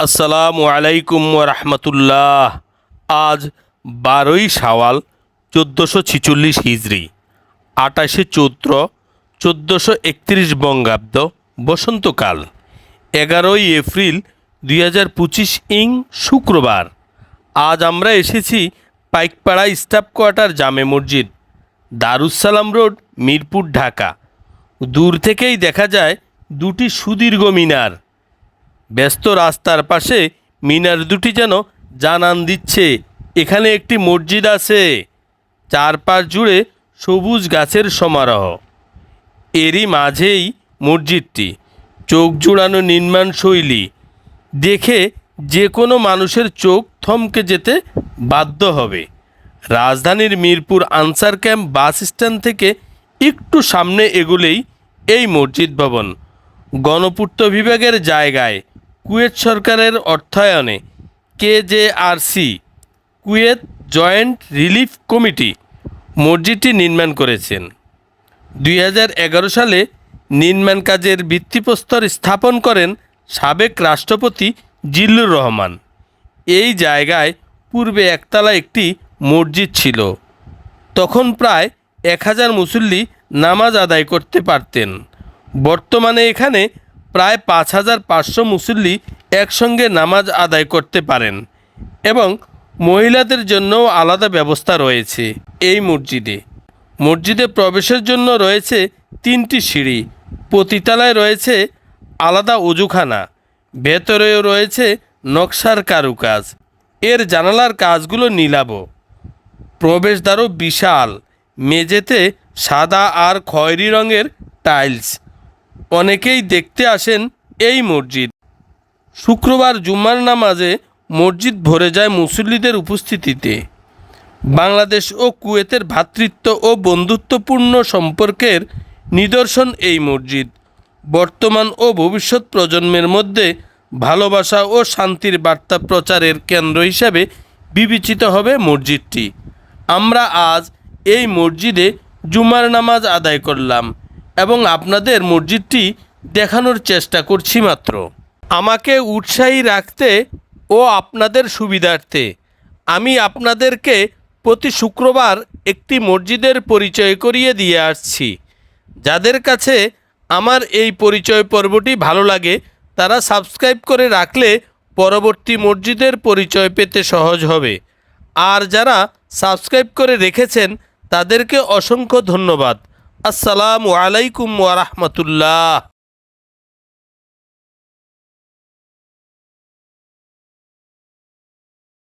আসসালামু আলাইকুম রাহমাতুল্লাহ। আজ 12ই শাওয়াল 1446 হিজরি, 28শে চৈত্র 1431 বঙ্গাব্দ, বসন্তকাল। 11ই এপ্রিল 2025 ইং শুক্রবার। আজ আমরা এসেছি পাইকপাড়া স্টাফ কোয়ার্টার জামে মসজিদ, দারুসালাম রোড, মিরপুর, ঢাকা। দূর থেকেই দেখা যায় দুটি সুদীর্ঘ মিনার। ব্যস্ত রাস্তার পাশে মিনার দুটি যেন জানান দিচ্ছে এখানে একটি মসজিদ আছে। চারপাশ জুড়ে সবুজ গাছের সমারোহ। এরই মাঝেই মসজিদটি, চোখ জুড়ানো নির্মাণ শৈলী দেখে যে কোনো মানুষের চোখ থমকে যেতে বাধ্য হবে। রাজধানীর Mirpur answer camp bus stand থেকে একটু সামনে এগুলেই এই মসজিদ ভবন। গণপূর্ত বিভাগের জায়গায় কুয়েত সরকারের অর্থায়নে KJRC Kuwait joint relief committee মসজিদটি নির্মাণ করেছেন। 2011 সালে নির্মাণ কাজের ভিত্তিপ্রস্তর স্থাপন করেন সাবেক রাষ্ট্রপতি জিল্লুর রহমান। এই জায়গায় পূর্বে একতলা একটি মসজিদ ছিল। তখন প্রায় 1000 মুসল্লি নামাজ আদায় করতে পারতেন। বর্তমানে এখানে প্রায় 5500 মুসল্লি একসঙ্গে নামাজ আদায় করতে পারেন এবং মহিলাদের জন্যও আলাদা ব্যবস্থা রয়েছে। এই মসজিদে প্রবেশের জন্য রয়েছে 3টি সিঁড়ি। প্রতি তলায় রয়েছে আলাদা অজুখানা। ভেতরেও রয়েছে নকশার কারুকাজ। এর জানালার কাজগুলো নীলাভ। প্রবেশদ্বারও বিশাল। মেঝেতে সাদা আর খয়েরি রঙের টাইলস। অনেকেই দেখতে আসেন এই মসজিদ। শুক্রবার জুম্মার নামাজে মসজিদ ভরে যায় মুসল্লিদের উপস্থিতিতে। বাংলাদেশ ও কুয়েতের ভ্রাতৃত্ব ও বন্ধুত্বপূর্ণ সম্পর্কের নিদর্শন এই মসজিদ। বর্তমান ও ভবিষ্যৎ প্রজন্মের মধ্যে ভালোবাসা ও শান্তির বার্তা প্রচারের কেন্দ্র হিসাবে বিবেচিত হবে মসজিদটি। আমরা আজ এই মসজিদে জুমার নামাজ আদায় করলাম এবং আপনাদের মসজিদটি দেখানোর চেষ্টা করছি মাত্র। আমাকে উৎসাহী রাখতে ও আপনাদের সুবিধার্থে আমি আপনাদেরকে প্রতি শুক্রবার একটি মসজিদের পরিচয় করিয়ে দিয়ে আসছি। যাদের কাছে আমার এই পরিচয় পর্বটি ভালো লাগে তারা সাবস্ক্রাইব করে রাখলে পরবর্তী মসজিদের পরিচয় পেতে সহজ হবে। আর যারা সাবস্ক্রাইব করে রেখেছেন তাদেরকে অসংখ্য ধন্যবাদ। আসসালামু আলাইকুম ওয়া রাহমাতুল্লাহ।